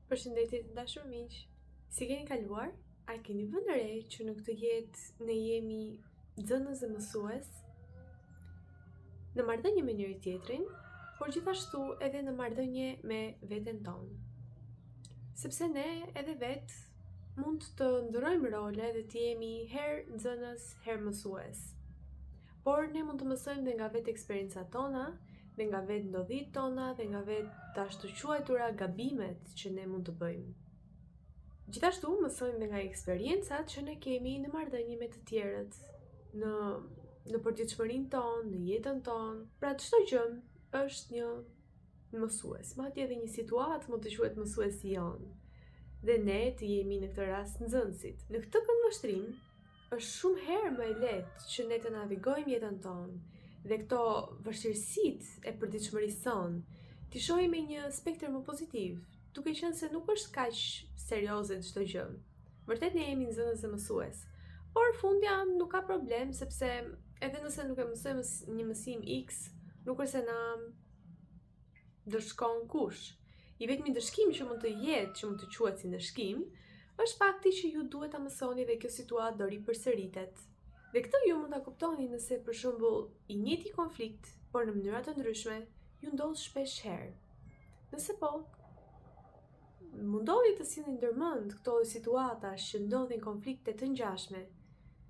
Përshëndetje të dashur miq. Si keni kaluar? A keni vënë re që në këtë jetë ne jemi nxënës dhe mësues? Në marrëdhënie me njëri tjetrin, por gjithashtu edhe në marrëdhënie me veten tonë. Sepse ne edhe vetë mund të ndërrojmë role dhe të jemi herë nxënës, herë mësues. Por ne mund të mësojmë dhe nga vetë eksperiencat tona, dhe nga vetë ndodhit tona, dhe nga vetë të ashtu quajtura gabimet që ne mund të bëjmë. Gjithashtu mësojmë dhe nga eksperiencat që ne kemi në marrëdhënie me të tjerët, në përditshmërinë tonë, në jetën tonë. Pra çdo gjë është një mësues, madje edhe një situatë mund të quhet mësuesi jonë. Dhe ne të jemi në këtë rast nxënësit. Në këtë këndvështrim është shumë herë më e lehtë që ne të navigojmë jetën tonë dhe këto vështirësitë e përditshmërisë sonë t'i shohim me një spektër më pozitiv, duke qenë se nuk është kaq serioze çdo gjë. Vërtet ne jemi nxënës dhe mësues, por fundja nuk ka problem sepse edhe nëse nuk e mësojmë një mësim X, nuk është se na dëshkon kush. I vetmi dëshkim që mund të jetë, që mund të quhet si dëshkim, është fakti që ju duhet ta mësoni dhe kjo situatë do ripërsëritet. Dhe këtë ju mund ta kuptoni nëse për shembull i njëjti konflikt, por në mënyra të ndryshme, ju ndodh shpesh herë. Nëse po, mundohuni të sillni ndërmend këto situata që ndodhin konflikte të ngjashme.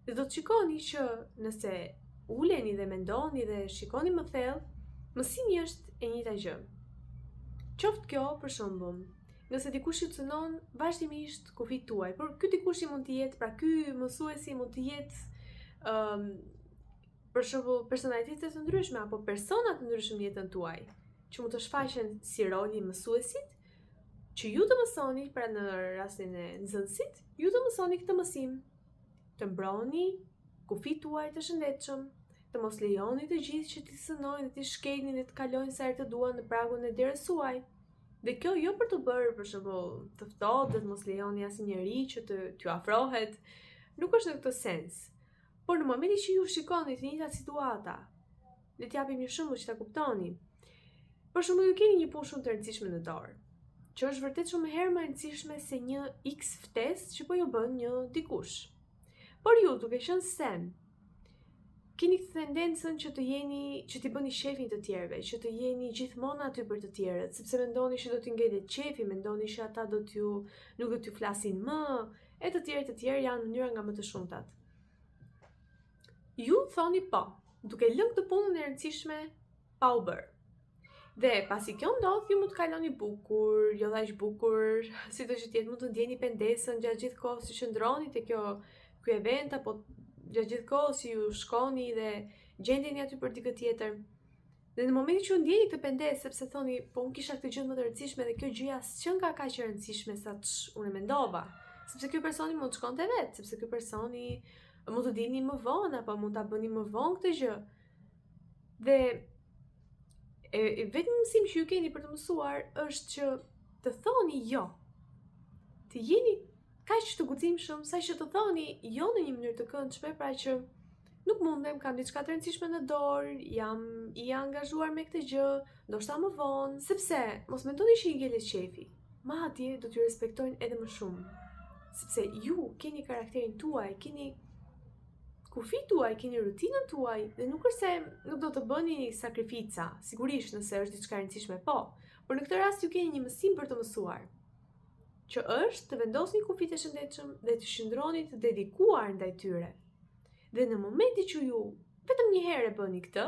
Dhe do të shikoni që nëse uleni dhe mendoni dhe shikoni më thellë, mësimi është e njëjta gjë. Qoftë kjo për shembull, nëse dikush ju cënon vazhdimisht kufit tuaj, por ky dikush mund të jetë, pra ky mësuesi mund të jetë për shembull personalitete të ndryshme apo persona të ndryshme në jetën tuaj, që mund të shfaqen si roli i mësuesit, që ju të mësoni, pra në rastin e nxënësit, ju të mësoni këtë mësim, të mbroni kufit tuaj të shëndetshëm, të mos lejoni të gjithë që t'i sënojnë dhe t'i shkelin dhe të kalojnë sa herë të duan në pragun e derës suaj. Dhe kjo jo për të bërë për shembull të ftohtë dhe të mos lejoni asnjëri që t'ju afrohet, nuk është në këtë sens. Por në momentin që ju shikoni të njëjtat situata, le t'japim një shembull që ta kuptoni. Për shembull, ju keni një punë shumë të rëndësishme në dorë, që është vërtet shumë herë më e rëndësishme se një X ftesë që po ju bën një dikush. Por ju, duke qenë se keni këtë tendencën që t'i bëni shefin të tjerëve, që të jeni gjithmonë aty për të tjerët, sepse mendoni që do t'i ngelet qefi, mendoni që ata nuk do t'ju flasin më, e të tjerë janë mënyra nga më të shumtat. Ju thoni po, duke lënë këtë punën e rëndësishme pa u bërë. Dhe pasi kjo ndodh, ju mund të kaloni bukur, jo dhaq bukur, sidoqë të jetë mund të ndjeni pendesën gjatë gjithë kohës që qëndroni te ky event apo gjatë gjithë kohës që ju shkoni dhe gjendeni aty për dikë tjetër. Dhe në momentin që ju ndjeni këtë pendesë, sepse thoni, po unë kisha këtë gjë më të rëndësishme dhe kjo gjëja s'qen ka kaq e rëndësishme sa unë mendova, sepse ky personi mund të shkonte vetë, sepse ky personi mund të dilni më vonë apo mund ta bëni më vonë këtë gjë. Dhe vetëm mësim që ju keni për të mësuar është që të thoni jo. Të jeni kaq të guximshëm sa që të thoni jo në një mënyrë të këndshme, pra që nuk mundem, kam diçka të rëndësishme në dorë, jam i angazhuar me këtë gjë, ndoshta më vonë, sepse mos mendoni që i ngelet qefi. Madje do t'ju respektojnë edhe më shumë. Sepse ju keni karakterin tuaj, keni kufit tuaj, keni rutinën tuaj, dhe nuk është se nuk do të bëni sakrifica, sigurisht nëse është diçka e rëndësishme, po, por në këtë rast ju keni një mësim për të mësuar, që është të vendosni kufit e shëndetshëm dhe të qëndroni të dedikuar ndaj tyre. Dhe në momentin që ju vetëm një herë e bëni këtë,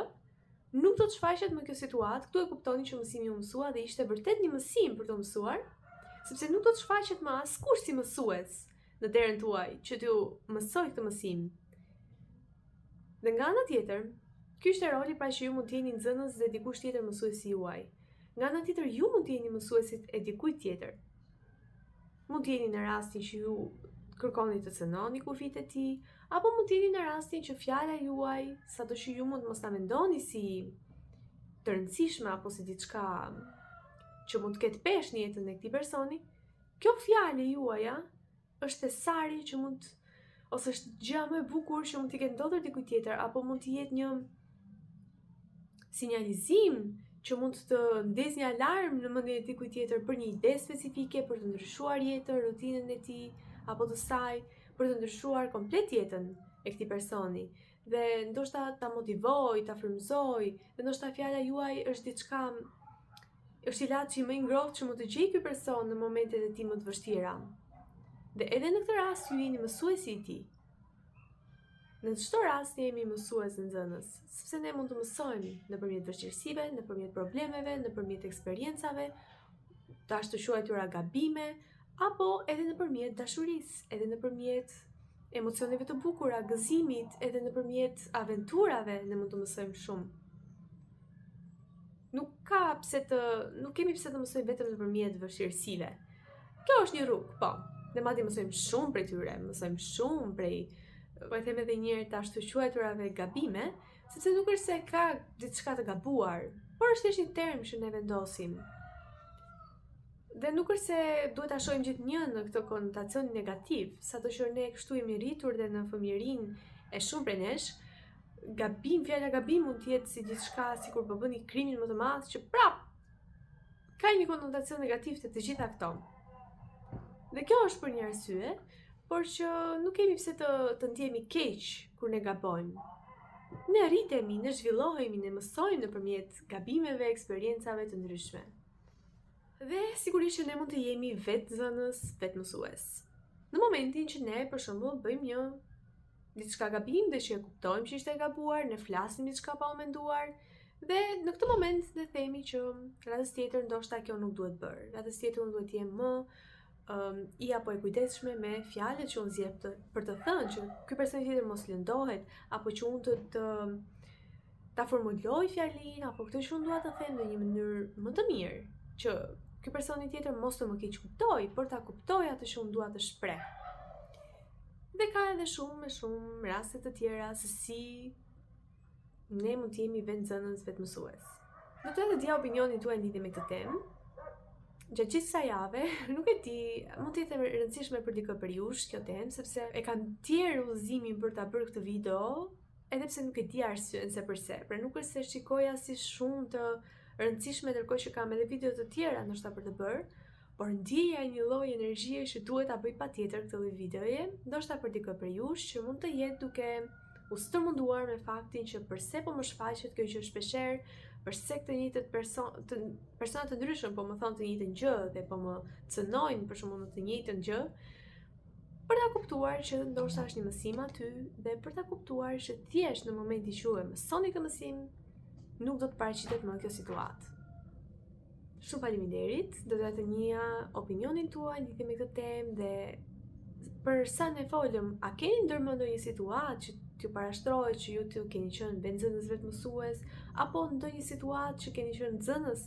nuk do të shfaqet më kjo situatë, këtu e kuptoni që mësimi u mësua dhe ishte vërtet një mësim për të mësuar, sepse nuk do të shfaqet më askush si mësues në derën tuaj që t'ju mësoj këtë mësim. Dhe nga ana tjetër, ky është roli pra që ju mund të jeni nxënës dhe dikush tjetër mësuesi juaj. Nga ana tjetër, ju mund të jeni mësuesit e dikujt tjetër. Mund të jeni në rastin që ju kërkoni të cënoni kufit e tij, apo mund të jeni në rastin që fjala juaj, sado që ju mund mos ta mendoni si të rëndësishme apo si diçka që mund të ketë peshë në jetën e këtij personi, kjo fjalë juaja është e sari që mund ose është gjëja më e bukur që mund t'i ketë ndodhur dikujt tjetër, apo mund të jetë një sinjalizim që mund të ndez një alarm në mendjen e dikujt tjetër për një ide specifike, për të ndryshuar jetën, rutinën e tij apo të saj, për të ndryshuar komplet jetën e këtij personi. Dhe ndoshta ta motivoj, ta frymëzoj, dhe ndoshta fjala juaj është ilaçi më i ngrohtë që mund të gjejë ky person në momentet e tij më të vështira. Dhe edhe në këtë rast ju jeni mësuesi i tij. Në çdo rast jemi mësues dhe nxënës, sepse ne mund të mësojmë nëpërmjet vështirësive, nëpërmjet problemeve, nëpërmjet eksperiencave, tash të quajtura gabime, apo edhe nëpërmjet dashurisë, edhe nëpërmjet emocioneve të bukura, gëzimit, edhe nëpërmjet aventurave ne mund të mësojmë shumë. Nuk kemi pse të mësojmë vetëm nëpërmjet vështirësive. Kjo është një rrugë, po. Ne madje mësojmë shumë prej tyre, mësojmë shumë prej po e them edhe një herë tash të quajturave gabime, sepse nuk është se ka diçka të gabuar, por është thjesht një term që ne vendosim. Dhe nuk është se duhet ta shohim gjithnjë në këtë konotacion negativ, sado që ne kështu jemi rritur dhe në fëmijërinë e shumë prej nesh, fjala gabim mund të jetë si diçka sikur po bëni krimin më të madh që prap ka një konotacion negativ te të gjitha këto. Dhe kjo është për një arsye, por që nuk kemi pse të ndjehemi keq kur ne gabojmë. Ne arritemi, ne zhvillohemi, ne mësojmë nëpërmjet gabimeve, eksperiencave të ndryshme. Dhe sigurisht që ne mund të jemi vetë nxënës, vetë mësues. Në momentin që ne, për shembull, bëjmë diçka gabim dhe që e kuptojmë që ishte e gabuar, ne flasim diçka pa u menduar, dhe në këtë moment ne themi që radhës tjetër ndoshta kjo nuk duhet bërë. Radhës tjetër unë duhet jem më apo e kujdesshme me fjalët që unë zjep për të thënë që ky person tjetër mos lëndohet, apo që unë ta formuloj fjalin, apo këtë që unë dua të them në një mënyrë më të mirë, që ky person tjetër mos të më keq kuptoj, por ta kuptoj atë që unë dua të shpreh. Dhe ka edhe shumë raste të tjera se si ne mund të jemi vetë nxënës, vetë mësues. Do të dia opinionin tuaj lidhje me këtë temë. Gjatë gjithë kësaj jave, nuk e di, mund të jetë e rëndësishme për dikë për jush kjo temë, sepse e kam tjerë udhëzimin për ta bërë këtë video, edhe pse nuk e di arsyen se përse. Pra nuk është se shikoja si shumë të rëndësishme ndërkohë që kam edhe video të tjera ndoshta për të bërë, por ndjeja një lloj energjie që duhet ta bëj patjetër këtë lloj videoje, ndoshta për dikë për jush që mund të jetë duke u stërmunduar me faktin që përse po më shfaqet kjo gjë shpeshherë, përse këtë njëjtët persona të ndryshëm po më thonë të njëjtën gjë dhe po më cënojnë për shembull në të njëjtën gjë, për ta kuptuar që ndoshta është një mësim aty dhe për ta kuptuar që thjesht në momentin që ju e mësoni këtë mësim, nuk do të paraqitet më kjo situatë. Shumë faleminderit, do të njëja opinionin tuaj lidhje me këtë temë dhe për sa ne folëm, a keni ndërmend ndonjë situatë që t'ju parashtrohet që ju t'ju keni qenë vetë nxënës, vetë mësues, apo ndonjë situatë që keni qenë nxënës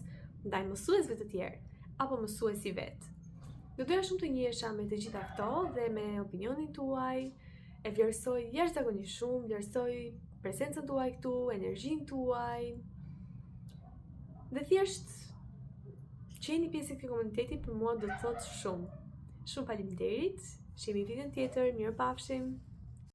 ndaj mësuesve të tjerë, apo mësuesi vet. Do doja shumë të njihesha me të gjitha këto dhe me opinionin tuaj. E vlerësoj jashtëzakonisht shumë, vlerësoj prezencën tuaj këtu, energjinë tuaj. Dhe thjesht qeni pjesë e këtij komuniteti për mua do të thotë shumë. Shumë faleminderit. Shihemi në videon tjetër, mirëpafshim.